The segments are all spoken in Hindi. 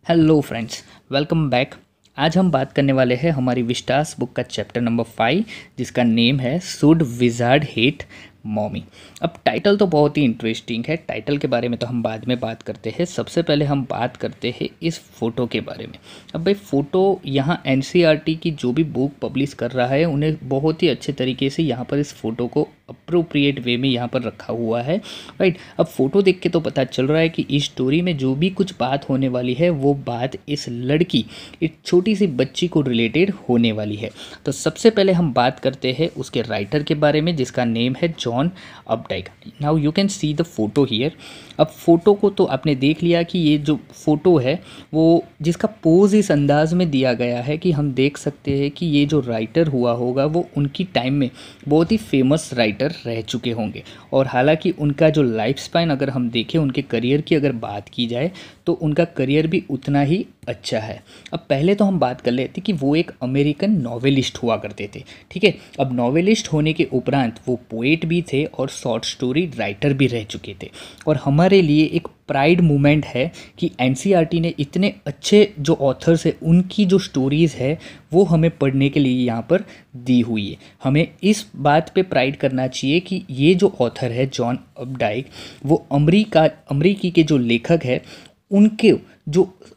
Hello friends, welcome back. आज हम बात करने वाले हैं हमारी विस्टास बुक का चैप्टर नंबर 5, जिसका नेम है शुड विजार्ड हेट मॉमी। अब टाइटल तो बहुत ही इंटरेस्टिंग है। टाइटल के बारे में तो हम बाद में बात करते हैं। सबसे पहले हम बात करते हैं इस फ़ोटो के बारे में। अब भाई फ़ोटो यहाँ एनसीईआरटी की जो भी बुक पब्लिश कर रहा है उन्हें बहुत ही अच्छे तरीके से यहाँ पर इस फ़ोटो को अप्रोप्रिएट वे में यहाँ पर रखा हुआ है, राइट। अब फ़ोटो देख के तो पता चल रहा है कि इस स्टोरी में जो भी कुछ बात होने वाली है वो बात इस लड़की, एक छोटी सी बच्ची को रिलेटेड होने वाली है। तो सबसे पहले हम बात करते हैं उसके राइटर के बारे में, जिसका नेम है John Updike. Now you can see the photo here. अब फोटो को तो आपने देख लिया कि ये जो फोटो है वो जिसका पोज इस अंदाज में दिया गया है कि हम देख सकते हैं कि ये जो राइटर हुआ होगा वो उनकी टाइम में बहुत ही फेमस राइटर रह चुके होंगे। और हालांकि उनका जो लाइफ स्पैन अगर हम देखें, उनके करियर की अगर बात की जाए तो उनका करियर भी उतना ही अच्छा है। अब पहले तो हम बात कर लेते कि वो एक अमेरिकन नॉवेलिस्ट हुआ करते थे, ठीक है। अब नॉवेलिस्ट होने के उपरांत वो पोएट भी थे और शॉर्ट स्टोरी राइटर भी रह चुके थे। और हमारे लिए एक प्राइड मोमेंट है कि एनसीईआरटी ने इतने अच्छे जो ऑथर्स है उनकी जो स्टोरीज़ है वो हमें पढ़ने के लिए यहाँ पर दी हुई है। हमें इस बात पे प्राइड करना चाहिए कि ये जो ऑथर है जॉन अपडाइक, वो अमरीकी के जो लेखक है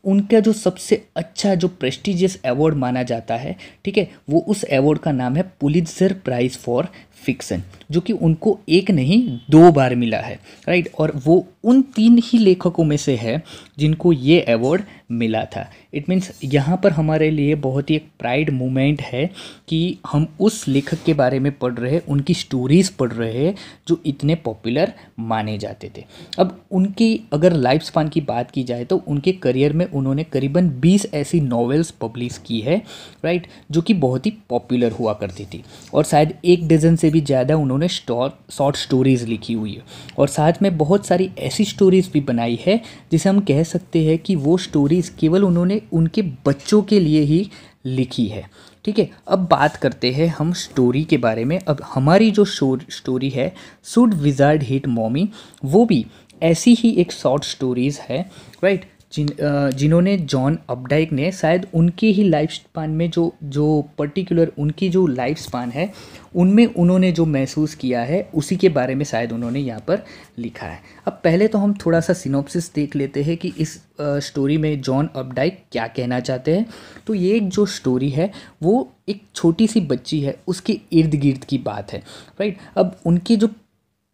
उनका जो सबसे अच्छा जो प्रेस्टिजियस अवार्ड माना जाता है, ठीक है, वो उस अवार्ड का नाम है पुलित्जर प्राइज़ फॉर फिक्सन, जो कि उनको एक नहीं 2 बार मिला है, राइट। और वो उन 3 ही लेखकों में से है जिनको ये अवार्ड मिला था। इट मीन्स यहाँ पर हमारे लिए बहुत ही एक प्राइड मोमेंट है कि हम उस लेखक के बारे में पढ़ रहे हैं, उनकी स्टोरीज़ पढ़ रहे हैं जो इतने पॉपुलर माने जाते थे। अब उनकी अगर लाइफ स्पान की बात की जाए तो उनके करियर में उन्होंने करीबन 20 ऐसी नॉवेल्स पब्लिश की है, राइट, जो कि बहुत ही पॉपुलर हुआ करती थी। और शायद 1 डज़न से भी ज़्यादा उन्होंने शॉर्ट स्टोरीज़ लिखी हुई है। और साथ में बहुत सारी ऐसी स्टोरीज़ भी बनाई है जिसे हम कह सकते हैं कि वो स्टोरीज़ केवल उन्होंने उनके बच्चों के लिए ही लिखी है, ठीक है। अब बात करते हैं हम स्टोरी के बारे में। अब हमारी जो स्टोरी है शुड विजार्ड हेट मॉमी, वो भी ऐसी ही एक शॉर्ट स्टोरीज़ है, राइट, जिन्होंने जॉन अपडाइक ने शायद उनके ही लाइफ स्पान में जो पर्टिकुलर उनकी जो लाइफ स्पान है उनमें उन्होंने जो महसूस किया है उसी के बारे में शायद उन्होंने यहाँ पर लिखा है। अब पहले तो हम थोड़ा सा सिनॉप्सिस देख लेते हैं कि इस स्टोरी में जॉन अपडाइक क्या कहना चाहते हैं। तो ये एक जो स्टोरी है वो एक छोटी सी बच्ची है, उसके इर्द गिर्द की बात है, राइट। अब उनकी जो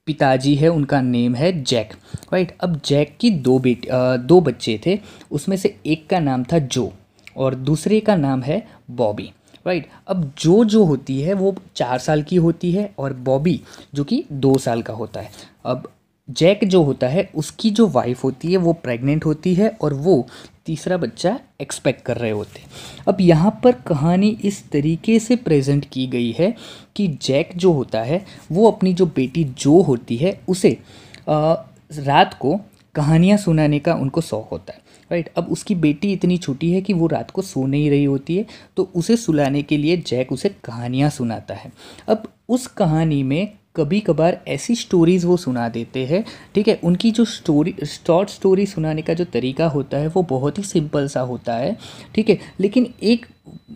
पिताजी है उनका नेम है जैक, राइट। अब जैक की 2 बच्चे थे, उसमें से एक का नाम था जो और दूसरे का नाम है बॉबी, राइट। अब जो होती है वो 4 साल की होती है और बॉबी जो कि 2 साल का होता है। अब जैक जो होता है उसकी जो वाइफ होती है वो प्रेग्नेंट होती है और वो तीसरा बच्चा एक्सपेक्ट कर रहे होते हैं। अब यहाँ पर कहानी इस तरीके से प्रेजेंट की गई है कि जैक जो होता है वो अपनी जो बेटी जो होती है उसे रात को कहानियाँ सुनाने का उनको शौक़ होता है, राइट। अब उसकी बेटी इतनी छोटी है कि वो रात को सो नहीं रही होती है, तो उसे सुलाने के लिए जैक उसे कहानियाँ सुनाता है। अब उस कहानी में कभी कभार ऐसी स्टोरीज़ वो सुना देते हैं, ठीक है। उनकी जो शॉर्ट स्टोरी सुनाने का जो तरीका होता है वो बहुत ही सिंपल सा होता है, ठीक है। लेकिन एक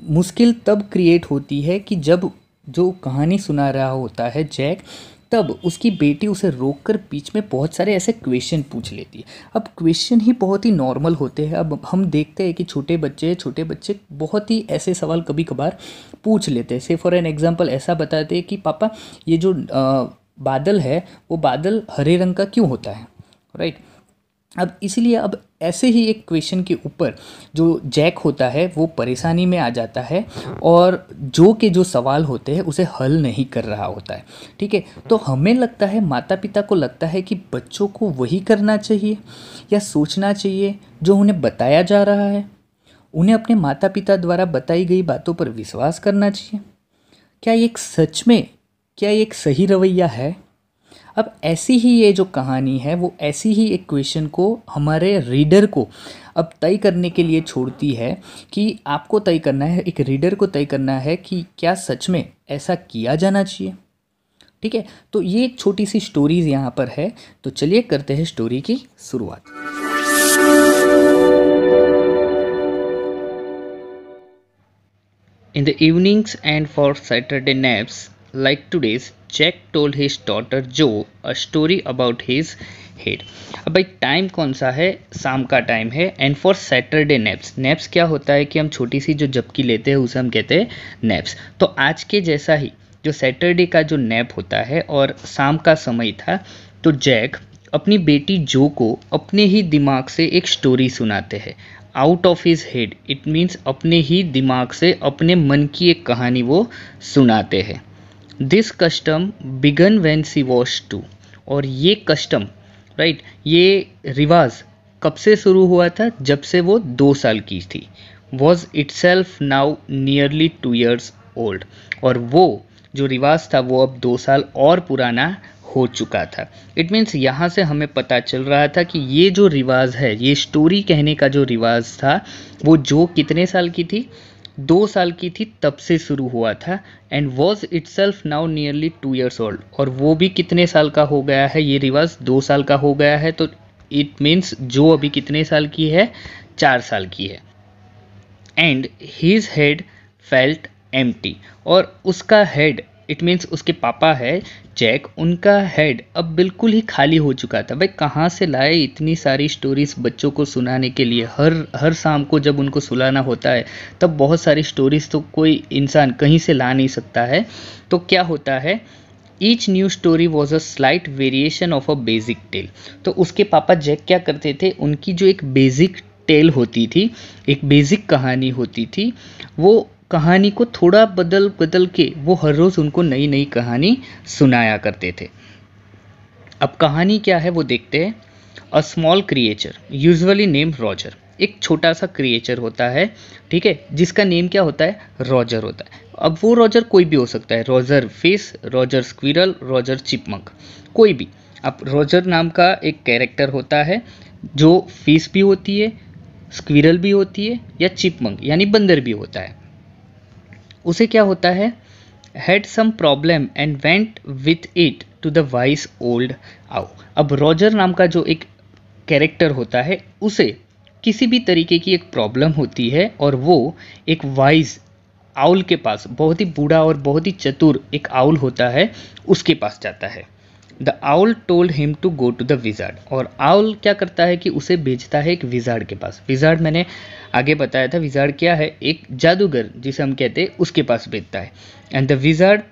मुश्किल तब क्रिएट होती है कि जब जो कहानी सुना रहा होता है जैक, तब उसकी बेटी उसे रोककर बीच में बहुत सारे ऐसे क्वेश्चन पूछ लेती है। अब क्वेश्चन ही बहुत ही नॉर्मल होते हैं। अब हम देखते हैं कि छोटे बच्चे बहुत ही ऐसे सवाल कभी कभार पूछ लेते हैं। से फॉर एन एग्जांपल ऐसा बताते हैं कि पापा ये जो बादल है वो बादल हरे रंग का क्यों होता है, राइट। अब इसलिए अब ऐसे ही एक क्वेश्चन के ऊपर जो जैक होता है वो परेशानी में आ जाता है और जो सवाल होते हैं उसे हल नहीं कर रहा होता है, ठीक है। तो हमें लगता है, माता पिता को लगता है कि बच्चों को वही करना चाहिए या सोचना चाहिए जो उन्हें बताया जा रहा है। उन्हें अपने माता पिता द्वारा बताई गई बातों पर विश्वास करना चाहिए। क्या ये एक सही रवैया है? अब ऐसी ही ये जो कहानी है वो ऐसी ही एक क्वेश्चन को हमारे रीडर को अब तय करने के लिए छोड़ती है कि आपको तय करना है, एक रीडर को तय करना है कि क्या सच में ऐसा किया जाना चाहिए, ठीक है। तो ये एक छोटी सी स्टोरीज यहाँ पर है। तो चलिए करते हैं स्टोरी की शुरुआत। In the evenings and for Saturday naps, like today's, Jack told his daughter Jo a story about his head. अब भाई टाइम कौन सा है? शाम का टाइम है. And for Saturday naps, naps क्या होता है कि हम छोटी सी जो झपकी लेते हैं उसे हम कहते हैं नैप्स. तो आज के जैसा ही जो सैटरडे का जो नैप होता है और शाम का समय था, तो जैक अपनी बेटी जो को अपने ही दिमाग से एक स्टोरी सुनाते हैं. Out of his head, it means अपने ही दिमाग से अपने मन की एक कहानी वो सुनाते हैं. This custom began when she was 2. और ये कस्टम, राइट, ये रिवाज कब से शुरू हुआ था? जब से वो 2 साल की थी. Was it self now nearly 2 years old. और वो जो रिवाज था वो अब 2 साल और पुराना हो चुका था. इट मीन्स यहाँ से हमें पता चल रहा था कि ये जो रिवाज है, ये स्टोरी कहने का जो रिवाज था, वो जो कितने साल की थी? 2 साल की थी तब से शुरू हुआ था. And was it self now nearly 2 years old. और वो भी कितने साल का हो गया है? ये रिवाज 2 साल का हो गया है. तो इट मीन्स जो अभी कितने साल की है? 4 साल की है. And his head felt empty. और उसका हेड, इट मीन्स उसके पापा है जैक, उनका हेड अब बिल्कुल ही खाली हो चुका था. भाई कहाँ से लाए इतनी सारी स्टोरीज बच्चों को सुनाने के लिए? हर शाम को जब उनको सुलाना होता है तब बहुत सारी स्टोरीज तो कोई इंसान कहीं से ला नहीं सकता है. तो क्या होता है, each new story was a slight variation of a basic tale. तो उसके पापा जैक क्या करते थे, उनकी जो एक बेसिक टेल होती थी, एक बेसिक कहानी होती थी, वो कहानी को थोड़ा बदल बदल के वो हर रोज़ उनको नई नई कहानी सुनाया करते थे. अब कहानी क्या है वो देखते हैं. A small creature usually name Roger. एक छोटा सा क्रिएचर होता है, ठीक है, जिसका नेम क्या होता है? रॉजर होता है. अब वो रॉजर कोई भी हो सकता है. Roger fish, Roger squirrel, Roger chipmunk, कोई भी. अब रॉजर नाम का एक कैरेक्टर होता है जो फिश भी होती है, स्क्विरल भी होती है, या चिपमंक यानी बंदर भी होता है. उसे क्या होता है, had some problem and went with it to the wise old owl. अब रॉजर नाम का जो एक कैरेक्टर होता है, उसे किसी भी तरीके की एक प्रॉब्लम होती है और वो एक वाइज आउल के पास, बहुत ही बूढ़ा और बहुत ही चतुर एक आउल होता है, उसके पास जाता है. The owl told him to go to the wizard. और आउल क्या करता है कि उसे भेजता है एक विजार्ड के पास. विजार्ड मैंने आगे बताया था, विजार्ड क्या है? एक जादूगर जिसे हम कहते हैं, उसके पास भेजता है. And the wizard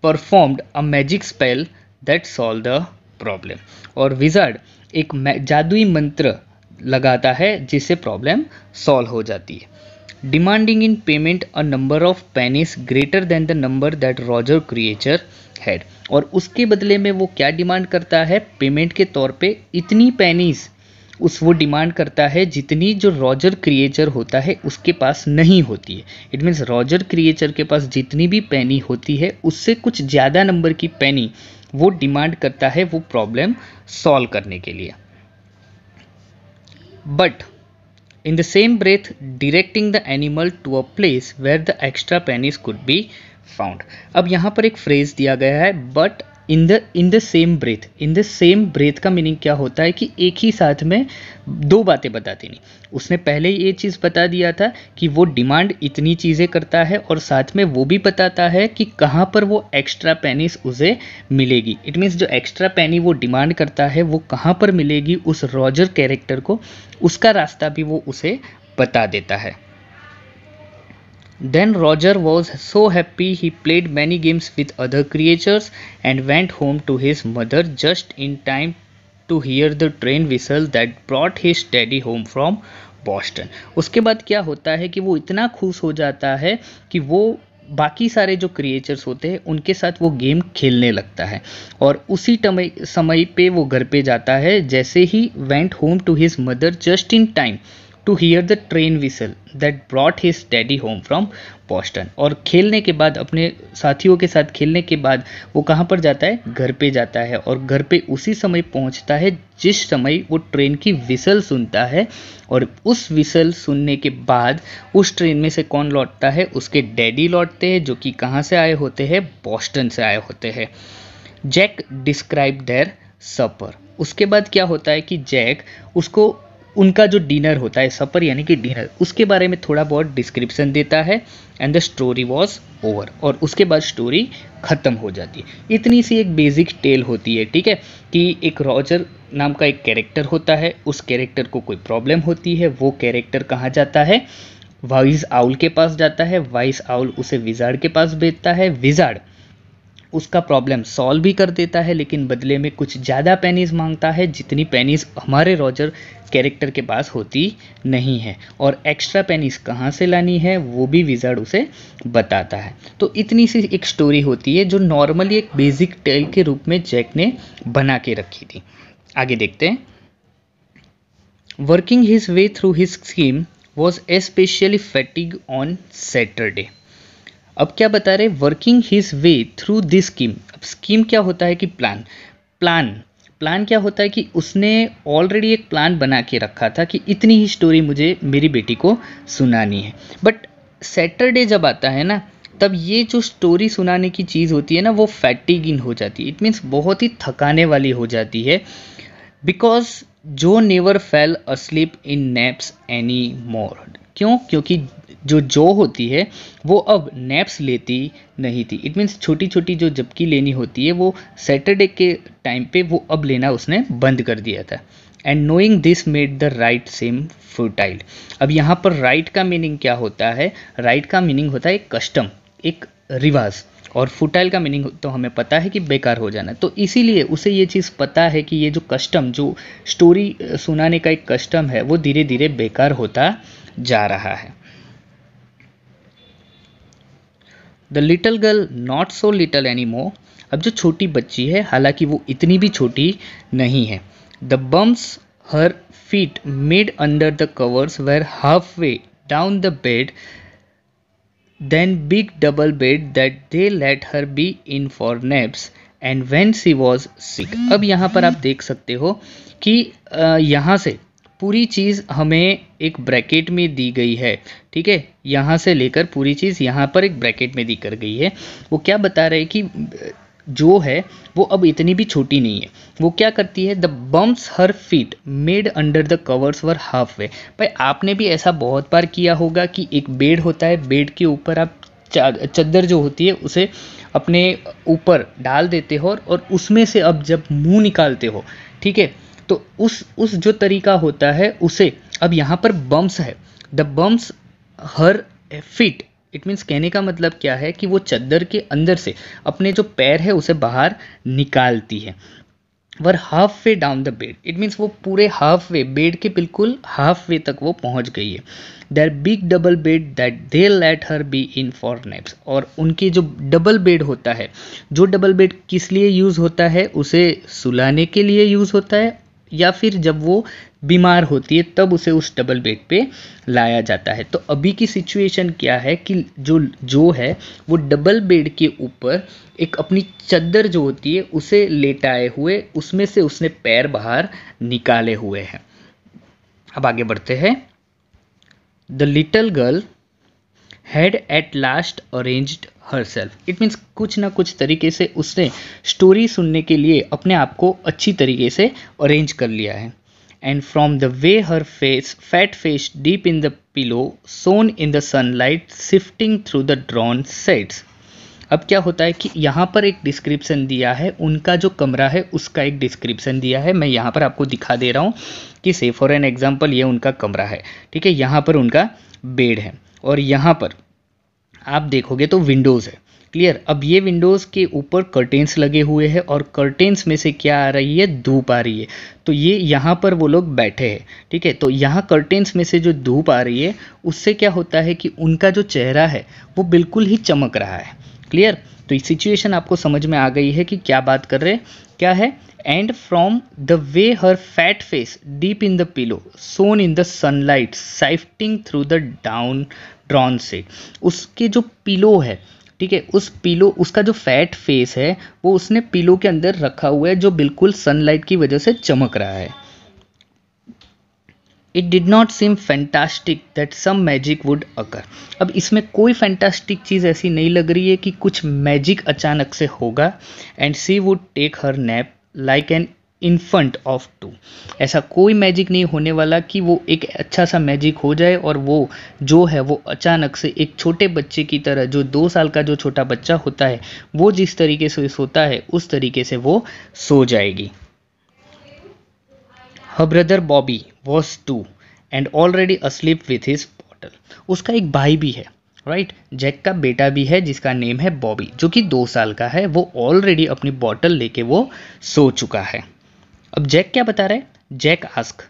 performed a magic spell that solve the problem. और विजार्ड एक जादुई मंत्र लगाता है जिससे प्रॉब्लम सॉल्व हो जाती है. Demanding in payment a number of pennies greater than the number that Roger creature had. और उसके बदले में वो क्या डिमांड करता है? पेमेंट के तौर पे इतनी पेनीज वो डिमांड करता है जितनी जो रॉजर क्रिएचर होता है उसके पास नहीं होती है. इट मीन्स रॉजर क्रिएचर के पास जितनी भी पेनी होती है उससे कुछ ज़्यादा नंबर की पेनी वो डिमांड करता है वो प्रॉब्लम सॉल्व करने के लिए. But in the same breath directing the animal to a place where the extra pennies could be found. अब यहाँ पर एक फ्रेज दिया गया है, but in the same breath. In the same breath का मीनिंग क्या होता है कि एक ही साथ में दो बातें बताती नहीं. उसने पहले ये चीज़ बता दिया था कि वो डिमांड इतनी चीज़ें करता है और साथ में वो भी बताता है कि कहाँ पर वो एक्स्ट्रा पेनीस उसे मिलेगी. इट मीन्स जो एक्स्ट्रा पेनी वो डिमांड करता है वो कहाँ पर मिलेगी उस रॉजर कैरेक्टर को, उसका रास्ता भी वो उसे बता देता है. Then Roger was so happy he played many games with other creatures and went home to his mother just in time to hear the train whistle that brought his daddy home from Boston. उसके बाद क्या होता है कि वो इतना खुश हो जाता है कि वो बाकी सारे जो क्रिएचर्स होते हैं उनके साथ वो गेम खेलने लगता है. और उसी समय पे वो घर पे जाता है जैसे ही went home to his mother just in time to hear the train whistle that brought his daddy home from Boston. और खेलने के बाद, अपने साथियों के साथ खेलने के बाद वो कहाँ पर जाता है? घर पे जाता है. और घर पे उसी समय पहुँचता है जिस समय वो ट्रेन की विसल सुनता है. और उस विसल सुनने के बाद उस ट्रेन में से कौन लौटता है? उसके डैडी लौटते हैं, जो कि कहाँ से आए होते हैं? बॉस्टन से आए होते हैं. जैक डिस्क्राइब देयर सपर. उसके बाद क्या होता है कि जैक उसको उनका जो डिनर होता है, सपर यानी कि डिनर, उसके बारे में थोड़ा बहुत डिस्क्रिप्शन देता है and the story was over, और उसके बाद स्टोरी ख़त्म हो जाती है। इतनी सी एक बेसिक टेल होती है, ठीक है, कि एक रॉजर नाम का एक कैरेक्टर होता है, उस कैरेक्टर को कोई प्रॉब्लम होती है, वो कैरेक्टर कहाँ जाता है, वाइस आउल के पास जाता है, वाइस आउल उसे विजार्ड के पास भेजता है, विजार्ड उसका प्रॉब्लम सॉल्व भी कर देता है, लेकिन बदले में कुछ ज़्यादा पेनीज मांगता है, जितनी पेनीज हमारे रॉजर कैरेक्टर के पास होती नहीं है, और एक्स्ट्रा पेनीज कहाँ से लानी है वो भी विजार्ड उसे बताता है। तो इतनी सी एक स्टोरी होती है जो नॉर्मली एक बेसिक टेल के रूप में जैक ने बना के रखी थी। आगे देखते हैं। Working his way through his scheme was especially fatigue on Saturday. अब क्या बता रहे, working his way through this scheme. अब स्कीम क्या होता है कि प्लान क्या होता है कि उसने ऑलरेडी एक प्लान बना के रखा था कि इतनी ही स्टोरी मुझे मेरी बेटी को सुनानी है, बट सैटरडे जब आता है ना, तब ये जो स्टोरी सुनाने की चीज़ होती है ना, वो फैटिगिंग हो जाती है। इट मीन्स बहुत ही थकाने वाली हो जाती है, बिकॉज जो नेवर फेल अस्लीप इन नैप्स एनी मोर। क्यों? क्योंकि जो होती है वो अब नैप्स लेती नहीं थी। इट मीन्स छोटी छोटी जो झपकी लेनी होती है वो सैटरडे के टाइम पे वो अब लेना उसने बंद कर दिया था। And knowing this made the right same fertile. अब यहाँ पर राइट का मीनिंग क्या होता है? राइट का मीनिंग होता है एक कस्टम, एक रिवाज, और फुटाइल का मीनिंग तो हमें पता है कि बेकार हो जाना। तो इसीलिए उसे ये चीज़ पता है कि ये जो कस्टम, जो स्टोरी सुनाने का एक कस्टम है, वो धीरे धीरे बेकार होता जा रहा है। The little girl not so little any more. अब जो छोटी बच्ची है, हालांकि वो इतनी भी छोटी नहीं है। The bums her feet made under the covers where half way down the bed then big double bed that they let her be in for naps and when she was sick। अब यहाँ पर आप देख सकते हो कि यहाँ से पूरी चीज़ हमें एक ब्रैकेट में दी गई है, ठीक है, यहाँ से लेकर पूरी चीज़ यहाँ पर एक ब्रैकेट में दी कर गई है। वो क्या बता रहे हैं कि जो है वो अब इतनी भी छोटी नहीं है। वो क्या करती है? The bums her feet made under the covers where half way. भाई आपने भी ऐसा बहुत बार किया होगा कि एक बेड होता है, बेड के ऊपर आप चद्दर जो होती है उसे अपने ऊपर डाल देते हो और उसमें से अब जब मुंह निकालते हो, ठीक है, तो उस जो तरीका होता है उसे अब यहाँ पर बम्स है। The bums her feet, it means कहने का मतलब क्या है कि वो चद्दर के अंदर से अपने जो पैर है उसे बाहर निकालती है। Her half way down the bed, it means वो पूरे हाफ वे, बेड के बिल्कुल हाफ वे तक वो पहुंच गई है। Their big double bed that they let her be in for naps. और उनके जो डबल बेड होता है, जो डबल बेड किस लिए यूज़ होता है? उसे सुलाने के लिए यूज़ होता है, या फिर जब वो बीमार होती है तब उसे उस डबल बेड पे लाया जाता है। तो अभी की सिचुएशन क्या है कि जो है वो डबल बेड के ऊपर एक अपनी चद्दर जो होती है उसे लेटाए हुए, उसमें से उसने पैर बाहर निकाले हुए हैं। अब आगे बढ़ते हैं। The little girl had at last arranged herself. It means कुछ ना कुछ तरीके से उसने स्टोरी सुनने के लिए अपने आप को अच्छी तरीके से अरेंज कर लिया है। And from the way her face, fat face deep in the pillow, Son in the sunlight, sifting through the drawn sets. अब क्या होता है कि यहाँ पर एक डिस्क्रिप्शन दिया है, उनका जो कमरा है उसका एक डिस्क्रिप्शन दिया है। मैं यहाँ पर आपको दिखा दे रहा हूँ कि से फॉर एन एग्जाम्पल ये उनका कमरा है, ठीक है, यहाँ पर उनका बेड है और यहाँ पर आप देखोगे तो विंडोज़ है। क्लियर? अब ये विंडोज़ के ऊपर कर्टेन्स लगे हुए हैं और कर्टेन्स में से क्या आ रही है? धूप आ रही है। तो ये यहाँ पर वो लोग बैठे हैं, ठीक है, तो यहाँ कर्टेन्स में से जो धूप आ रही है उससे क्या होता है कि उनका जो चेहरा है वो बिल्कुल ही चमक रहा है। क्लियर? तो ये सिचुएशन आपको समझ में आ गई है कि क्या बात कर रहे हैं, क्या है। And from the way her fat face deep in the pillow, Son in the sunlight, sifting through the down drawn से। उसके जो पिलो है, ठीक है, उस पिलो, उसका जो फैट फेस है वो उसने पिलो के अंदर रखा हुआ है जो बिल्कुल सनलाइट की वजह से चमक रहा है। It did not seem fantastic that some magic would occur. अब इसमें कोई फैंटास्टिक चीज़ ऐसी नहीं लग रही है कि कुछ मैजिक अचानक से होगा। And she would take her nap like an infant of 2। ऐसा कोई मैजिक नहीं होने वाला कि वो एक अच्छा सा मैजिक हो जाए और वो जो है वो अचानक से एक छोटे बच्चे की तरह, जो 2 साल का जो छोटा बच्चा होता है वो जिस तरीके से सोता है उस तरीके से वो सो जाएगी। Her brother Bobby was 2 and already asleep with his bottle। उसका एक भाई भी है, राइट, जैक का बेटा भी है जिसका नेम है बॉबी, जो कि 2 साल का है। वो ऑलरेडी अपनी बॉटल लेके वो सो चुका है। अब जैक क्या बता रहा है? Jack ask,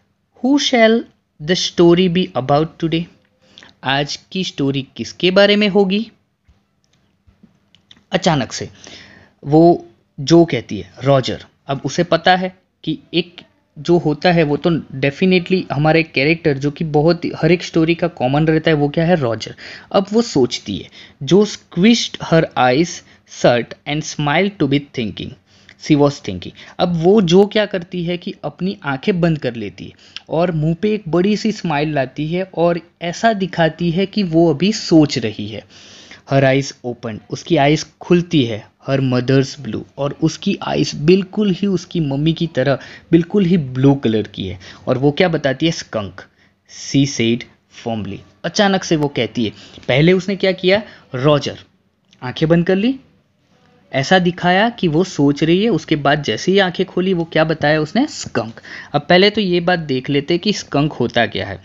who shall the story be about today? आज की स्टोरी किसके बारे में होगी? अचानक से वो जो कहती है रॉजर। अब उसे पता है कि एक जो होता है वो तो डेफिनेटली हमारे कैरेक्टर जो कि बहुत हर एक स्टोरी का कॉमन रहता है, वो क्या है? रॉजर। अब वो सोचती है, जो squished her eyes shut and smile to be thinking, she was thinking. अब वो जो क्या करती है कि अपनी आंखें बंद कर लेती है और मुंह पे एक बड़ी सी स्माइल लाती है और ऐसा दिखाती है कि वो अभी सोच रही है। हर आइज ओपन, उसकी आइज खुलती है। हर मदर्स ब्लू, और उसकी आइज बिल्कुल ही उसकी मम्मी की तरह बिल्कुल ही ब्लू कलर की है। और वो क्या बताती है? Skunk, she said formally. अचानक से वो कहती है, पहले उसने क्या किया? रॉजर, आंखें बंद कर ली, ऐसा दिखाया कि वो सोच रही है। उसके बाद जैसे ही आंखें खोली वो क्या बताया उसने? स्कंक। अब पहले तो ये बात देख लेते कि स्कंक होता क्या है।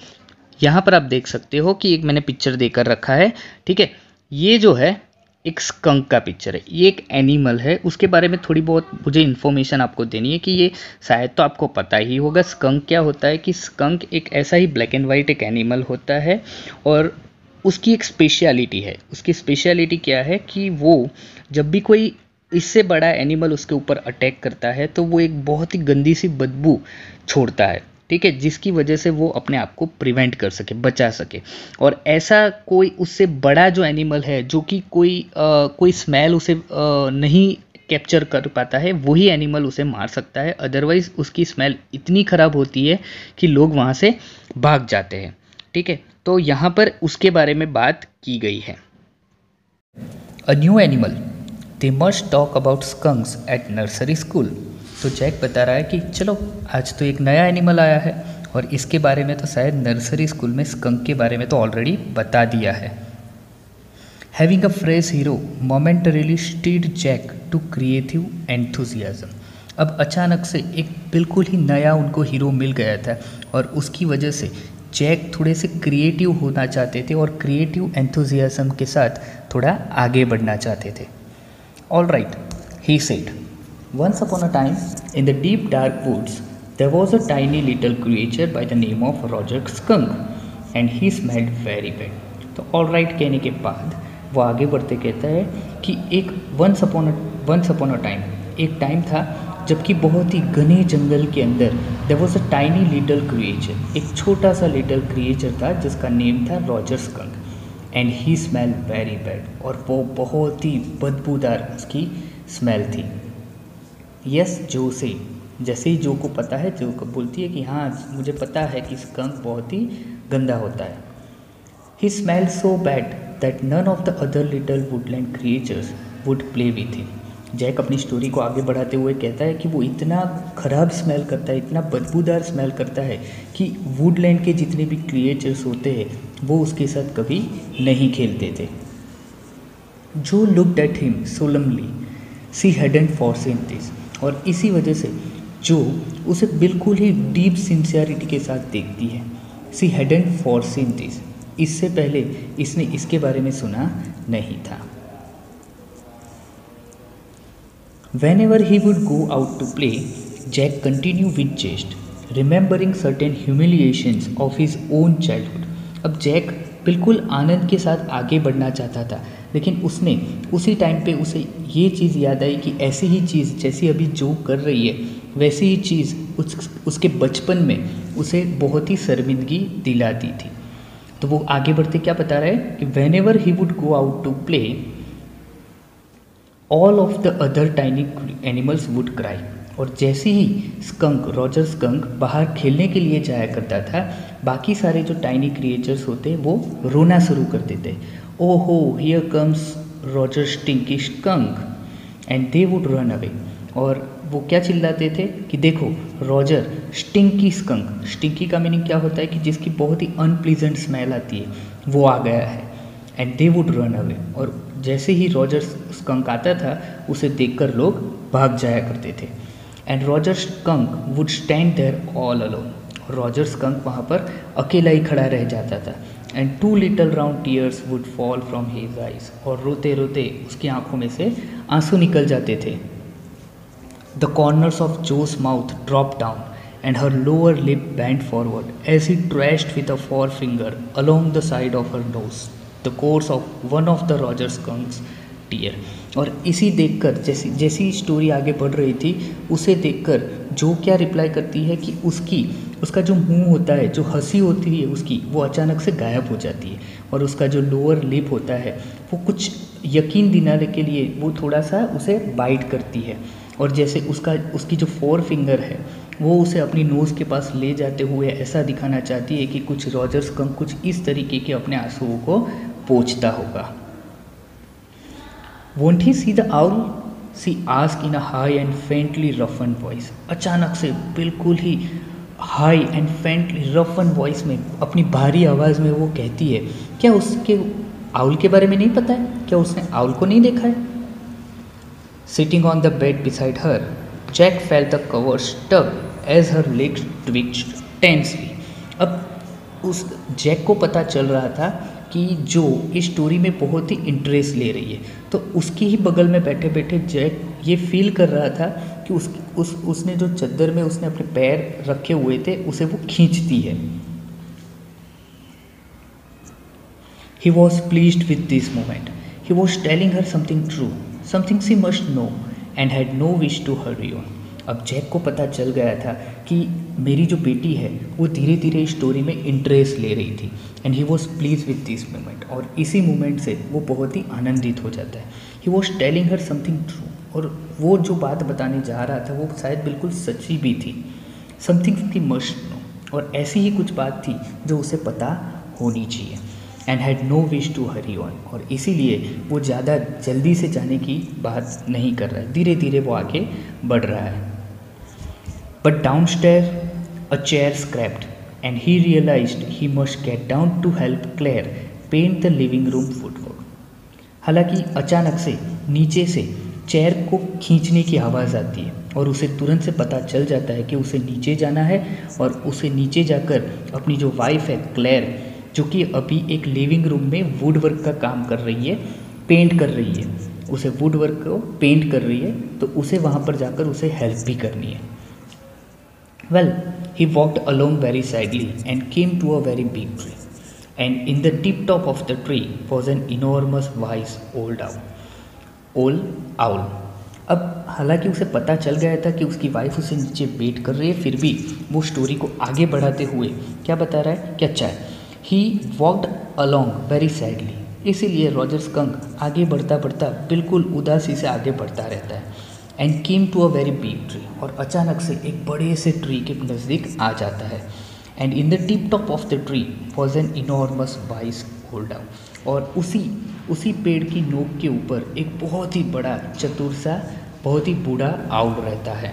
यहाँ पर आप देख सकते हो कि एक मैंने पिक्चर देकर रखा है, ठीक है। ये जो है एक स्कंक का पिक्चर है, ये एक एनिमल है। उसके बारे में थोड़ी बहुत मुझे इन्फॉर्मेशन आपको देनी है कि ये शायद तो आपको पता ही होगा। स्कंक क्या होता है कि स्कंक एक ऐसा ही ब्लैक एंड वाइट एक एनिमल होता है और उसकी एक स्पेशलिटी है। उसकी स्पेशलिटी क्या है कि वो जब भी कोई इससे बड़ा एनिमल उसके ऊपर अटैक करता है तो वो एक बहुत ही गंदी सी बदबू छोड़ता है, ठीक है, जिसकी वजह से वो अपने आप को प्रिवेंट कर सके, बचा सके। और ऐसा कोई उससे बड़ा जो एनिमल है जो कि कोई स्मेल उसे नहीं कैप्चर कर पाता है, वही एनिमल उसे मार सकता है। अदरवाइज उसकी स्मेल इतनी ख़राब होती है कि लोग वहाँ से भाग जाते हैं, ठीक है। तो यहाँ पर उसके बारे में बात की गई है। A new animal, they must talk about skunks at nursery school. तो जैक बता रहा है कि चलो आज तो एक नया एनिमल आया है और इसके बारे में तो शायद नर्सरी स्कूल में स्कंक के बारे में तो ऑलरेडी बता दिया है। Having a fresh hero momentarily steered Jack to creative enthusiasm. अब अचानक से एक बिल्कुल ही नया उनको हीरो मिल गया था और उसकी वजह से जैक थोड़े से क्रिएटिव होना चाहते थे और क्रिएटिव एंथुजियाज्म के साथ थोड़ा आगे बढ़ना चाहते थे। All right, he said, once upon a time, in the deep dark woods, there was a tiny little creature by the name of Roger Skunk, and he smelled very bad. तो all right कहने के बाद वो आगे बढ़ते कहता है कि एक once upon a time, एक टाइम था जबकि बहुत ही घने जंगल के अंदर there was a tiny little creature, एक छोटा सा little creature था जिसका नेम था Roger skunk, and he smelled very bad, और वो बहुत ही बदबूदार उसकी स्मेल थी। यस जो से, जैसे ही जो को पता है, जो को बोलती है कि हाँ मुझे पता है कि स्कंक बहुत ही गंदा होता है। He smell so bad that none of the other little woodland creatures would play with him. Jack अपनी स्टोरी को आगे बढ़ाते हुए कहता है कि वो इतना ख़राब स्मेल करता है, इतना बदबूदार स्मेल करता है कि वुडलैंड के जितने भी क्रिएचर्स होते हैं वो उसके साथ कभी नहीं खेलते थे। जो looked at him solemnly, she hadn't foreseen this. और इसी वजह से जो उसे बिल्कुल ही डीप सिंसियरिटी के साथ देखती है। सी हैडंट फॉरसीन दिस, इससे पहले इसने इसके बारे में सुना नहीं था। Whenever he would go out to play, Jack continue with jest, remembering certain humiliations of his own childhood. अब जैक बिल्कुल आनंद के साथ आगे बढ़ना चाहता था, लेकिन उसने उसी टाइम पे उसे ये चीज़ याद आई कि ऐसी ही चीज़ जैसी अभी जो कर रही है वैसी ही चीज़ उसके बचपन में उसे बहुत ही शर्मिंदगी दिलाती थी। तो वो आगे बढ़ते क्या बता रहा है कि whenever he would go out to play, all of the other tiny animals would cry. और जैसे ही स्कंक, रॉजर स्कंक बाहर खेलने के लिए जाया करता था, बाकी सारे जो टाइनी क्रिएचर्स होते वो रोना शुरू कर देते। ओहो here comes Roger stinky skunk, and they would run away. और वो क्या चिल्लाते थे कि देखो रॉजर स्टिंकी स्कंक, स्टिंकी का मीनिंग क्या होता है कि जिसकी बहुत ही अनप्लीजेंट स्मेल आती है, वो आ गया है। And they would run away, और जैसे ही रॉजर स्कंक आता था उसे देखकर लोग भाग जाया करते थे। And Roger skunk would stand there all alone, Roger skunk वहाँ पर अकेला ही खड़ा रह जाता था। And 2 little round tears would fall from his eyes, और रोते रोते उसकी आंखों में से आंसू निकल जाते थे। The corners of Jo's mouth drop down and her lower lip bent forward as he traced with a forefinger along the side of her nose the course of one of the Roger Skunk's tear. और इसी देखकर जैसी जैसी स्टोरी आगे बढ़ रही थी, उसे देखकर जो क्या रिप्लाई करती है कि उसका जो मुंह होता है, जो हंसी होती है उसकी, वो अचानक से गायब हो जाती है, और उसका जो लोअर लिप होता है वो कुछ यकीन दिलाने के लिए वो थोड़ा सा उसे बाइट करती है, और जैसे उसकी जो 4 फिंगर है वो उसे अपनी नोज़ के पास ले जाते हुए ऐसा दिखाना चाहती है कि कुछ रॉजर स्कंक कुछ इस तरीके के अपने आंसुओं को पोंछता होगा। Won't he see the owl? She asked in a high and faintly roughened voice. अचानक से बिल्कुल ही high and faintly roughen voice में, अपनी भारी आवाज़ में वो कहती है, क्या उसके आउल के बारे में नहीं पता है? क्या उसने आउल को नहीं देखा है? Sitting on the bed beside her, Jack felt the covers tug as her legs twitched tensely. अब उस जैक को पता चल रहा था कि जो इस स्टोरी में बहुत ही इंटरेस्ट ले रही है, तो उसके ही बगल में बैठे बैठे जैक ये फील कर रहा था कि उसने जो चद्दर में उसने अपने पैर रखे हुए थे उसे वो खींचती है। He was pleased with this moment. He was telling her something true, something she must know, and had no wish to hurry on. अब जैक को पता चल गया था कि मेरी जो बेटी है वो धीरे धीरे स्टोरी में इंटरेस्ट ले रही थी, and he was please with this moment, और इसी मोमेंट से वो बहुत ही आनंदित हो जाता है। He was telling her something true, और वो जो बात बताने जा रहा था वो शायद बिल्कुल सच्ची भी थी। समथिंग शी मस्ट नो, और ऐसी ही कुछ बात थी जो उसे पता होनी चाहिए। And had no wish to hurry on, और इसीलिए वो ज़्यादा जल्दी से जाने की बात नहीं कर रहा है, धीरे धीरे वो आगे बढ़ रहा है। But downstairs a chair scraped and he realised he must get down to help Clare paint the living room footwork. हालांकि अचानक से नीचे से चेयर को खींचने की आवाज़ आती है, और उसे तुरंत से पता चल जाता है कि उसे नीचे जाना है, और उसे नीचे जाकर अपनी जो वाइफ है क्लेयर, जो कि अभी एक लिविंग रूम में वुड वर्क का काम कर रही है, पेंट कर रही है, उसे वुड वर्क को पेंट कर रही है, तो उसे वहाँ पर जाकर उसे हेल्प भी करनी है। Well, he walked along very sadly and came to a very big tree, and in the tip top of the tree was an enormous wise old owl. अब हालांकि उसे पता चल गया था कि उसकी वाइफ उसे नीचे वेट कर रही है, फिर भी वो स्टोरी को आगे बढ़ाते हुए क्या बता रहा है कि अच्छा है, he walked along very sadly, इसीलिए रॉजर स्कंक आगे बढ़ता बढ़ता बिल्कुल उदासी से आगे बढ़ता रहता है। And came to a very big tree, और अचानक से एक बड़े से ट्री के नज़दीक आ जाता है। And in the tip top of the tree was an enormous wise old owl, और उसी पेड़ की नोक के ऊपर एक बहुत ही बड़ा चतुर सा बहुत ही बूढ़ा आउल रहता है।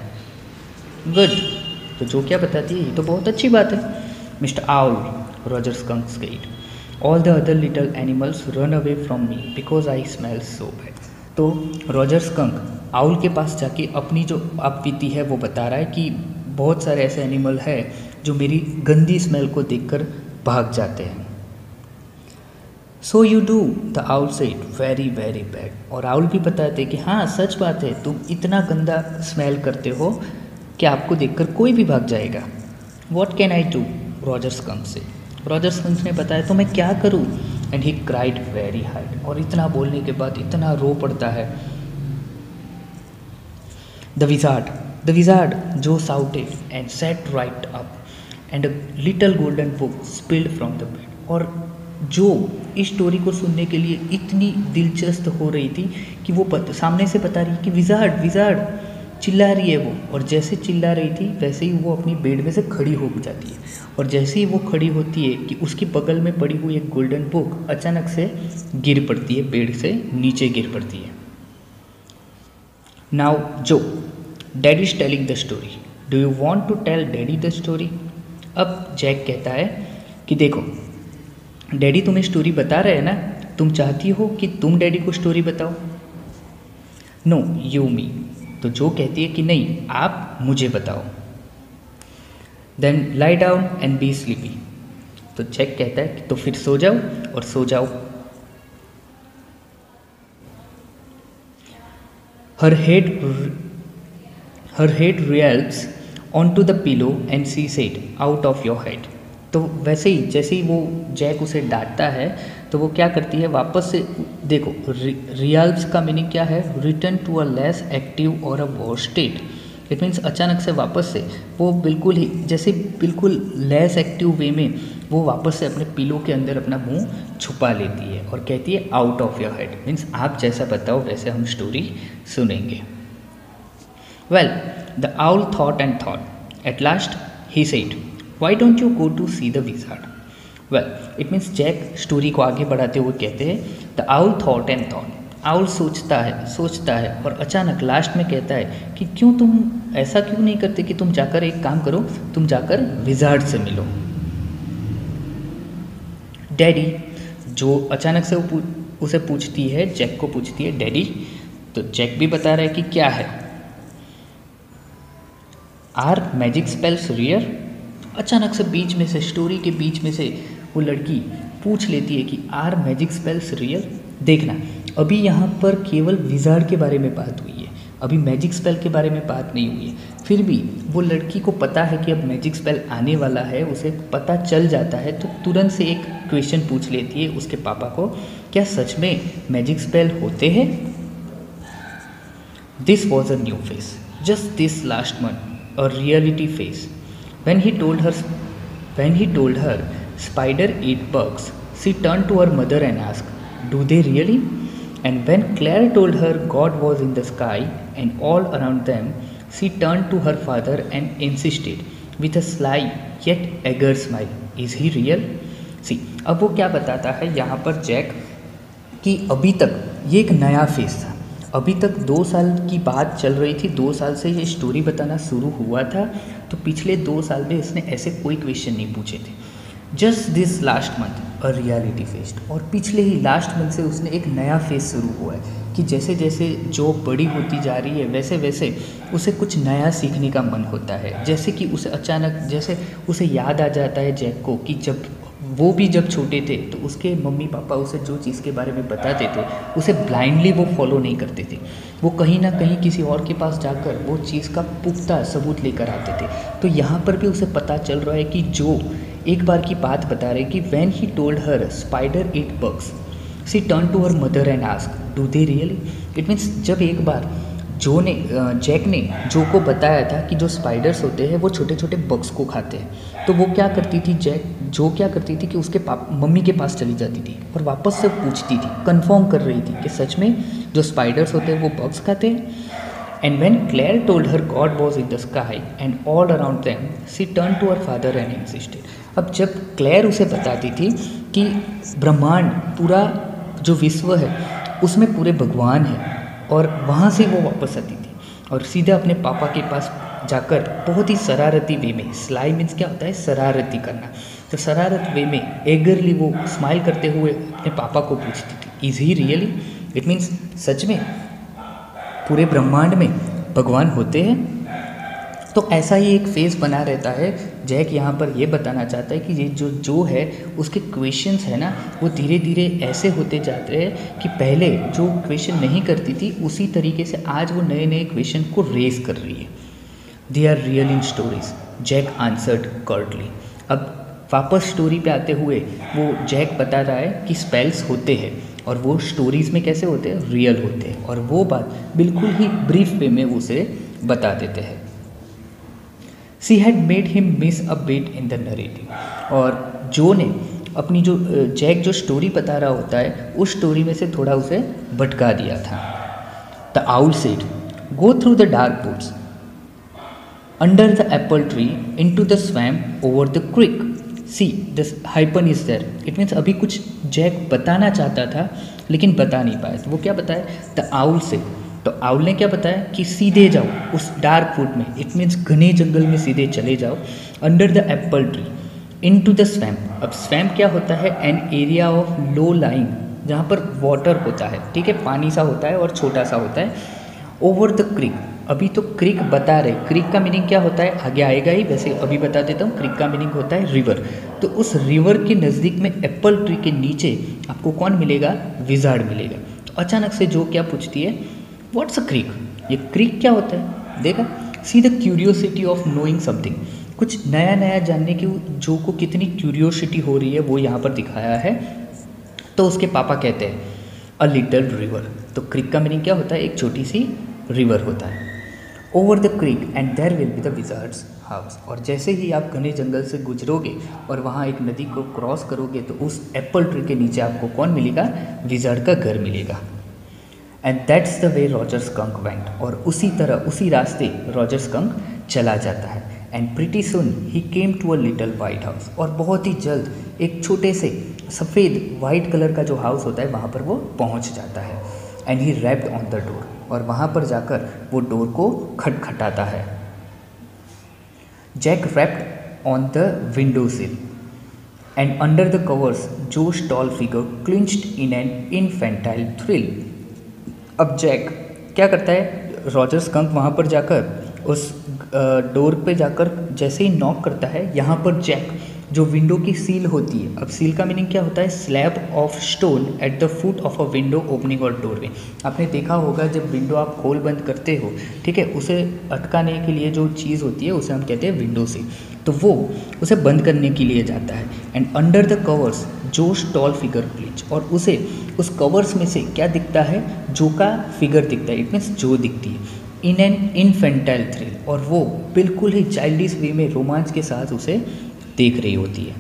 गुड, तो जो क्या बताती है ये तो बहुत अच्छी बात है। Mister owl, Roger skunk said, all the other little animals run away from me because I smell so bad. तो रॉजर स्कंक आउल के पास जाके अपनी जो आपबीती है वो बता रहा है कि बहुत सारे ऐसे एनिमल है जो मेरी गंदी स्मेल को देखकर भाग जाते हैं। So you do, the owl said, very very bad, और आउल भी बताते कि हाँ सच बात है, तुम इतना गंदा स्मेल करते हो कि आपको देखकर कोई भी भाग जाएगा। What can I do, Roger skunk से, रॉजर स्कंक ने बताया तो मैं क्या करूँ। And he cried very hard, और इतना बोलने के बाद इतना रो पड़ता है। द विजार्ड जो shouted and set right up and a little golden book spilled from the bed, और जो इस स्टोरी को सुनने के लिए इतनी दिलचस्प हो रही थी कि वो सामने से बता रही कि विजार्ड चिल्ला रही है वो, और जैसे चिल्ला रही थी वैसे ही वो अपनी बेड में से खड़ी हो जाती है, और जैसे ही वो खड़ी होती है कि उसके बगल में पड़ी हुई एक गोल्डन बुक अचानक से गिर पड़ती है, बेड से नीचे गिर पड़ती है। नाउ जो daddy is telling the story, do you want to tell daddy the story. अब जैक कहता है कि देखो डैडी तुम्हें स्टोरी बता रहे हैं ना, तुम चाहती हो कि तुम डैडी को स्टोरी बताओ। नो यू मी, तो जो कहती है कि नहीं आप मुझे बताओ। Then lie down and be sleepy, तो जैक कहता है कि तो फिर सो जाओ और सो जाओ। her head reels onto the pillow and she said out of your head। तो वैसे ही जैसे ही वो जैक उसे डांटता है तो वो क्या करती है वापस से, देखो रियल्स का मीनिंग क्या है, return to a less active और a war state. It means अचानक से वापस से वो बिल्कुल ही जैसे बिल्कुल लेस एक्टिव वे में वो वापस से अपने पिलो के अंदर अपना मुंह छुपा लेती है और कहती है out of your head, means आप जैसा बताओ वैसे हम स्टोरी सुनेंगे। Well the owl thought and thought at last he said why don't you go to see the wizard. Well it means Jack story को आगे बढ़ाते हुए कहते हैं the owl thought and thought, owl सोचता है और अचानक लास्ट में कहता है कि क्यों तुम ऐसा क्यों नहीं करते कि तुम जाकर एक काम करो, तुम जाकर विज़ार्ड से मिलो। डैडी, जो अचानक से उसे पूछती है, जैक को पूछती है डैडी, तो जैक भी बता रहा है कि क्या है, आर मैजिक स्पेल्स रियल। अचानक से बीच में से, स्टोरी के बीच में से वो लड़की पूछ लेती है कि आर मैजिक स्पेल्स रियल। देखना अभी यहाँ पर केवल विज़ार्ड के बारे में बात हुई है, अभी मैजिक स्पेल के बारे में बात नहीं हुई है। फिर भी वो लड़की को पता है कि अब मैजिक स्पेल आने वाला है, उसे पता चल जाता है तो तुरंत से एक क्वेश्चन पूछ लेती है उसके पापा को, क्या सच में मैजिक स्पेल होते हैं। This was a new face, just this last month a reality face. When he told her spider eat bugs, she turned to her mother and asked, do they really? And when Claire told her God was in the sky and all around them, she turned to her father and insisted with a sly yet eager smile, is he real? See, अब वो क्या बताता है यहाँ पर जैक कि अभी तक ये एक नया फेस था, अभी तक 2 साल की बात चल रही थी, 2 साल से ये स्टोरी बताना शुरू हुआ था, तो पिछले 2 साल में इसने ऐसे कोई क्वेश्चन नहीं पूछे थे। Just this last month a reality face, और पिछले ही लास्ट मंथ से उसने एक नया फेस शुरू हुआ है कि जैसे जैसे जॉब बड़ी होती जा रही है वैसे वैसे उसे कुछ नया सीखने का मन होता है। जैसे कि उसे अचानक जैसे उसे याद आ जाता है जैक को कि जब छोटे थे तो उसके मम्मी पापा उसे जो चीज़ के बारे में बताते थे उसे ब्लाइंडली वो फॉलो नहीं करते थे, वो कहीं ना कहीं किसी और के पास जाकर वो चीज़ का पुख्ता सबूत लेकर आते थे। तो यहाँ पर भी उसे पता चल रहा है कि जो एक बार की बात बता रहे कि when he told her spider eat bugs she turn to her mother and ask do they really. It means जब एक बार जैक ने जो को बताया था कि जो स्पाइडर्स होते हैं वो छोटे छोटे बग्स को खाते हैं, तो वो क्या करती थी जो क्या करती थी कि उसके मम्मी के पास चली जाती थी और वापस से पूछती थी, कंफर्म कर रही थी कि सच में जो स्पाइडर्स होते हैं वो बग्स खाते हैं। And when Clare told her God was in the sky and all around them she turn to her father and insisted. अब जब क्लेयर उसे बताती थी कि ब्रह्मांड पूरा जो विश्व है उसमें पूरे भगवान है, और वहाँ से वो वापस आती थी और सीधा अपने पापा के पास जाकर बहुत ही शरारती वे में, स्लाई मीन्स क्या होता है शरारती करना, तो शरारत वे में एगरली वो स्माइल करते हुए अपने पापा को पूछती थी is he really. It means सच में पूरे ब्रह्मांड में भगवान होते हैं। तो ऐसा ही एक फेज़ बना रहता है। जैक यहाँ पर ये बताना चाहता है कि ये जो है उसके क्वेश्चंस है ना वो धीरे धीरे ऐसे होते जाते हैं कि पहले जो क्वेश्चन नहीं करती थी उसी तरीके से आज वो नए नए क्वेश्चन को रेज कर रही है। They are real in stories, Jack answered curtly. अब वापस स्टोरी पे आते हुए वो जैक बता रहा है कि स्पेल्स होते हैं और वो स्टोरीज़ में कैसे होते हैं, रियल होते हैं, और वो बात बिल्कुल ही ब्रीफ वे में वो उसे बता देते हैं। She had made him miss a beat in the narrative, और जो ने अपनी जो जैक जो स्टोरी बता रहा होता है उस स्टोरी में से थोड़ा उसे भटका दिया था। The owl said go through the dark woods under the apple tree into the swamp over the creek, see this hyphen is there. It means अभी कुछ जैक बताना चाहता था लेकिन बता नहीं पाया, तो वो क्या बताया, द आउल से तो आउल ने क्या बताया कि सीधे जाओ उस डार्क वुड में, इट मीन्स घने जंगल में सीधे चले जाओ, under the apple tree into the swamp. अब स्वैम्प क्या होता है? An area of low lying, जहाँ पर वाटर होता है, ठीक है, पानी सा होता है और छोटा सा होता है। ओवर द क्रिक, अभी तो क्रिक बता रहे, क्रिक का मीनिंग क्या होता है आगे आएगा ही, वैसे अभी बता देता हूँ। क्रिक का मीनिंग होता है रिवर। तो उस रिवर के नज़दीक में एप्पल ट्री के नीचे आपको कौन मिलेगा? विजार्ड मिलेगा। तो अचानक से जो क्या पूछती है, व्हाट्स अ क्रिक? ये क्रिक क्या होता है? देखा, see the curiosity of knowing something, कुछ नया नया जानने की जो को कितनी क्यूरियोसिटी हो रही है वो यहाँ पर दिखाया है। तो उसके पापा कहते हैं अ लिटल रिवर, तो क्रिक का मीनिंग क्या होता है? एक छोटी सी रिवर होता है। Over the creek and there will be the wizard's house, और जैसे ही आप घने जंगल से गुजरोगे और वहाँ एक नदी को क्रॉस करोगे तो उस एप्पल ट्री के नीचे आपको कौन मिलेगा? विजार्ड का घर मिलेगा। And that's the way Roger skunk went, और उसी तरह उसी रास्ते रॉजर स्कंक चला जाता है। And pretty soon he came to a little white house, और बहुत ही जल्द एक छोटे से सफ़ेद वाइट कलर का जो हाउस होता है वहाँ पर वो पहुँच जाता है। And he rapped on the door, और वहाँ पर जाकर वो डोर को खटखटाता है। Jack rapped on the window sill and under the covers Jo's tall figure clinched in an infantile thrill. अब जैक क्या करता है? रॉजर स्कंक वहाँ पर जाकर उस डोर पे जाकर जैसे ही नॉक करता है, यहाँ पर जैक जो विंडो की सील होती है, अब सील का मीनिंग क्या होता है? Slab of stone at the foot of a window opening और डोरवे। आपने देखा होगा जब विंडो आप खोल बंद करते हो, ठीक है, उसे अटकाने के लिए जो चीज़ होती है उसे हम कहते हैं विंडो सील, तो वो उसे बंद करने के लिए जाता है। And under the covers Jo's tall figure clinch, और उसे उस कवर्स में से क्या दिखता है? जो का फिगर दिखता है, इट मीन्स जो दिखती है, इन एन इनफेंटाइल थ्रिल, और वो बिल्कुल ही चाइल्डिश वे में रोमांच के साथ उसे देख रही होती है।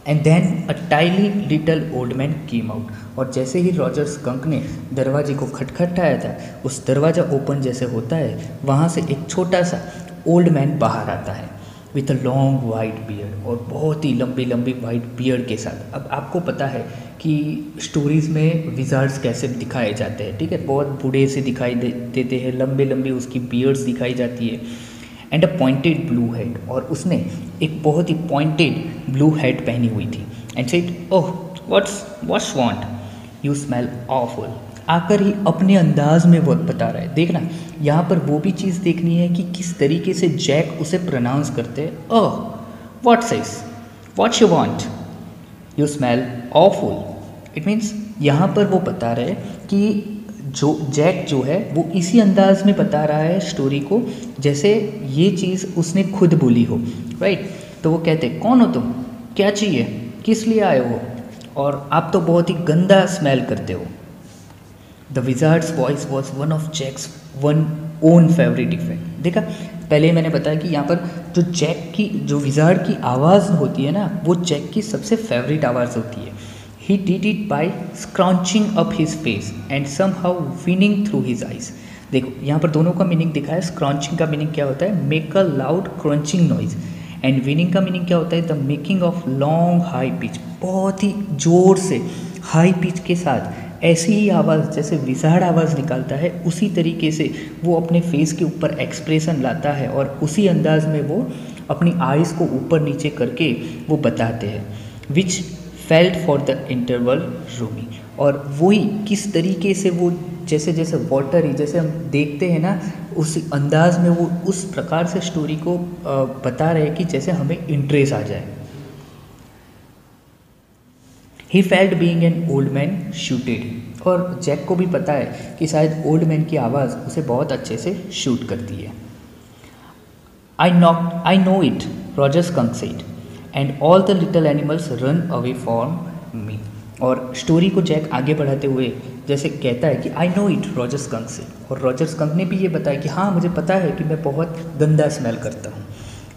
And then a tiny little old man came out, और जैसे ही रॉजर स्कंक ने दरवाजे को खटखटाया था, उस दरवाज़ा ओपन जैसे होता है, वहाँ से एक छोटा सा ओल्ड मैन बाहर आता है with a long white beard, और बहुत ही लंबी लंबी वाइट बियर्ड के साथ। अब आपको पता है कि स्टोरीज़ में विजार्ड्स कैसे दिखाए जाते हैं, ठीक है, बहुत बूढ़े से दिखाई देते हैं, लंबे लंबे उसकी बियर्ड्स दिखाई जाती है। And a pointed blue head, और उसने एक बहुत ही पॉइंटेड ब्लू हेड पहनी हुई थी। And said oh what's want, you smell awful, आकर ही अपने अंदाज में वो बता रहा है। देखना, यहाँ पर वो भी चीज़ देखनी है कि किस तरीके से जैक उसे प्रोनाउंस करते हैं। Oh what says, what you want, you smell awful, it means यहाँ पर वो बता रहे कि जो जैक जो है वो इसी अंदाज में बता रहा है स्टोरी को जैसे ये चीज़ उसने खुद बोली हो, राइट। तो वो कहते कौन हो तुम, क्या चाहिए, किस लिए आए हो, और आप तो बहुत ही गंदा स्मेल करते हो। The wizard's voice was one of Jack's one own favourite effect. देखा, पहले मैंने बताया कि यहाँ पर जो जैक की जो विजार्ड की आवाज़ होती है ना, वो जैक की सबसे फेवरेट आवाज़ होती है। He did it by scrunching up his face and somehow winning through his eyes। देखो यहाँ पर दोनों का मीनिंग दिखा है। स्क्रॉन्चिंग का मीनिंग क्या होता है? Make a loud crunching noise. And whining का मीनिंग क्या होता है? The making of long high pitch, बहुत ही जोर से हाई पिच के साथ ऐसी ही आवाज़ जैसे विजार्ड आवाज़ निकालता है, उसी तरीके से वो अपने फेस के ऊपर एक्सप्रेशन लाता है और उसी अंदाज में वो अपनी आइज़ को ऊपर नीचे करके वो बताते हैं। Which felt for the interval roomy, और वही किस तरीके से वो जैसे जैसे वाटर ही जैसे हम देखते हैं ना, उस अंदाज में वो उस प्रकार से स्टोरी को बता रहे हैं कि जैसे हमें इंटरेस्ट आ जाए। He felt being an old man shooted, और जैक को भी पता है कि शायद ओल्ड मैन की आवाज़ उसे बहुत अच्छे से शूट करती है। I know it, Roger skunk said, and all the little animals run away from me. और स्टोरी को जैक आगे बढ़ाते हुए जैसे कहता है कि I know it, Roger skunk से, और रॉजर स्कंक ने भी ये बताया कि हाँ मुझे पता है कि मैं बहुत गंदा स्मेल करता हूँ।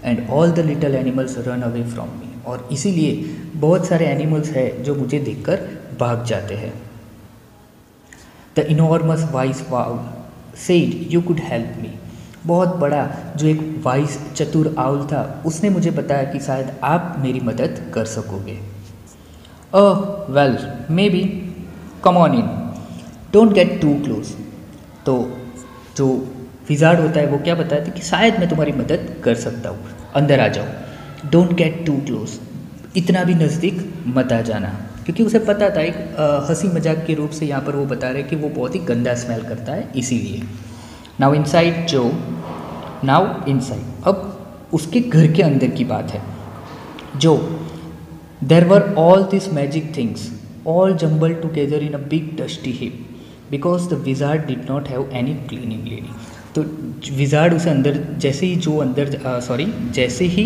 And all the little animals run away from me, और इसीलिए बहुत सारे एनिमल्स हैं जो मुझे देखकर भाग जाते हैं। The enormous vice vowel said you could help me, बहुत बड़ा जो एक वाइस चतुर आउल था उसने मुझे बताया कि शायद आप मेरी मदद कर सकोगे। Oh well maybe, come on in, don't get too close, तो जो विजार्ड होता है वो क्या बताता है कि शायद मैं तुम्हारी मदद कर सकता हूँ, अंदर आ जाओ, डोंट गेट टू क्लोज, इतना भी नज़दीक मत आ जाना, क्योंकि उसे पता था एक हंसी मजाक के रूप से यहाँ पर वो बता रहे कि वो बहुत ही गंदा स्मेल करता है इसीलिए। नाउ इनसाइड जो, नाउ इनसाइड, अब उसके घर के अंदर की बात है। जो there were all this magic things all jumbled together in a big dusty heap because the wizard did not have any cleaning lady. तो विजार्ड उसे अंदर जैसे ही जो अंदर जैसे ही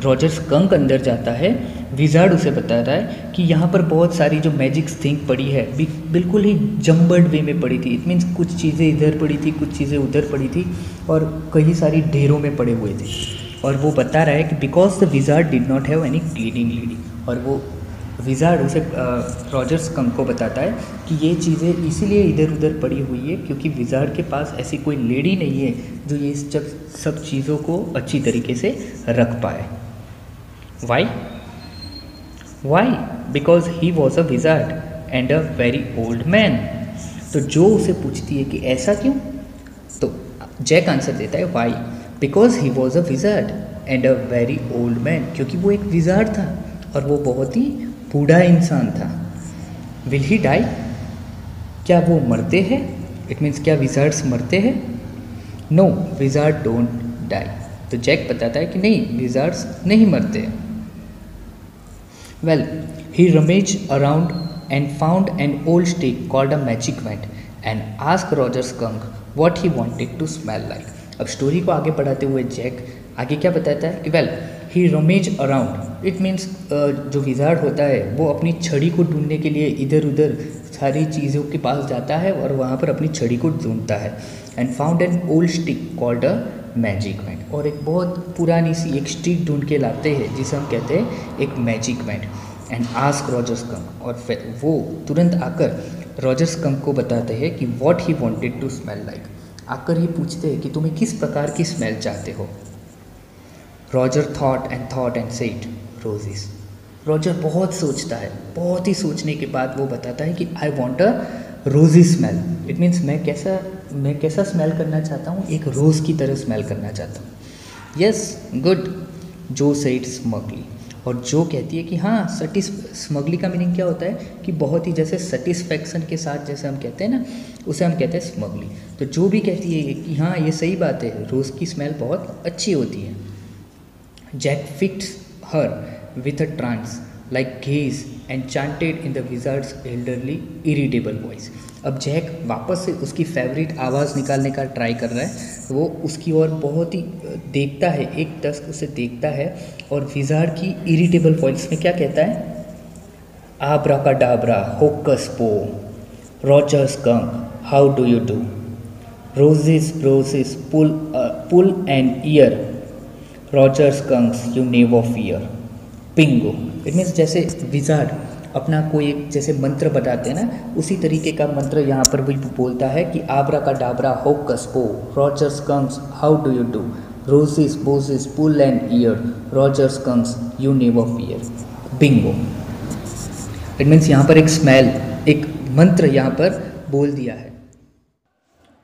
रॉजर स्कंक अंदर जाता है, विजार्ड उसे बताता है कि यहाँ पर बहुत सारी जो मैजिक थिंग पड़ी है बिल्कुल ही जम्बल्ड वे में पड़ी थी। इट मीन्स कुछ चीज़ें इधर पड़ी थी, कुछ चीज़ें उधर पड़ी थी और कई सारी ढेरों में पड़े हुए थे। और वो बता रहा है कि because the wizard did not have any cleaning lady, और वो विजार्ड उसे रॉजर स्कंक को बताता है कि ये चीज़ें इसीलिए इधर उधर पड़ी हुई है क्योंकि विजार्ड के पास ऐसी कोई लेडी नहीं है जो ये सब चीज़ों को अच्छी तरीके से रख पाए। Why? Because he was a wizard and a very old man. तो जो उसे पूछती है कि ऐसा क्यों, तो जैक आंसर देता है Y because he was a wizard and a very old man, क्योंकि वो एक विजार्ड था और वो बहुत ही बूढ़ा इंसान था। Will he die? क्या वो मरते हैं? इट मीन्स क्या विजार्ड्स मरते हैं? No, wizard don't die. तो जैक बताता है कि नहीं, विजार्ड्स नहीं मरते। Well, he rummaged around and found an old stick called a magic wand and ask Roger Skunk what he wanted to smell like. अब स्टोरी को आगे बढ़ाते हुए जैक आगे क्या बताता है कि well he rummaged around, it means जो विजार्ड होता है वो अपनी छड़ी को ढूंढने के लिए इधर उधर सारी चीज़ों के पास जाता है और वहाँ पर अपनी छड़ी को ढूंढता है। And found an old stick called a magic wand, और एक बहुत पुरानी सी एक स्टिक ढूंढ के लाते हैं जिसे हम कहते हैं एक magic wand. And ask Roger skunk, और वो तुरंत आकर रॉजर स्कंक को बताते हैं कि what he wanted to smell like. आकर ही पूछते हैं कि तुम्हें किस प्रकार की स्मेल चाहते हो। Roger thought and said roses. Roger बहुत सोचता है, बहुत ही सोचने के बाद वो बताता है कि आई वॉन्ट अ रोजी स्मेल। इट मीन्स मैं कैसा स्मेल करना चाहता हूँ, एक रोज़ की तरह स्मेल करना चाहता हूँ। यस, गुड, जो सेड स्मगली। और जो कहती है कि हाँ, स्मगली का मीनिंग क्या होता है कि बहुत ही जैसे सेटिस्फैक्शन के साथ जैसे हम कहते हैं ना, उसे हम कहते हैं स्मगली। तो जो भी कहती है कि हाँ ये सही बात है, रोज़ की स्मेल बहुत अच्छी होती है। Jack fixed her with a trance like gaze and chanted in the wizard's elderly irritable voice. अब जैक वापस से उसकी फेवरेट आवाज़ निकालने का ट्राई कर रहा है। वो उसकी ओर बहुत ही देखता है, एक टक उसे देखता है और विजार्ड की इरिटेबल वॉइस में क्या कहता है, abracadabra hocus poo Roger Skunk how do you do roses broses pull and ear Roger Skunks you never fear bingo. It means जैसे विजार्ड अपना कोई एक जैसे मंत्र बताते हैं ना, उसी तरीके का मंत्र यहाँ पर भी बोलता है कि abracadabra hocus poo Roger Skunks how do you do roses boses pull and ear Roger Skunks you never fear bingo. It means यहाँ पर एक स्मेल, एक मंत्र यहाँ पर बोल दिया है।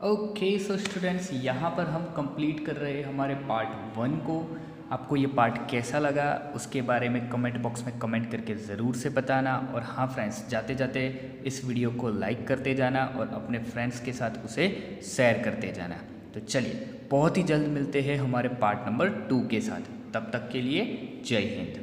ओके सो स्टूडेंट्स, यहाँ पर हम कंप्लीट कर रहे हैं हमारे पार्ट 1 को। आपको ये पार्ट कैसा लगा उसके बारे में कमेंट बॉक्स में कमेंट करके ज़रूर से बताना। और हाँ फ्रेंड्स, जाते जाते इस वीडियो को लाइक करते जाना और अपने फ्रेंड्स के साथ उसे शेयर करते जाना। तो चलिए, बहुत ही जल्द मिलते हैं हमारे पार्ट नंबर 2 के साथ। तब तक के लिए जय हिंद।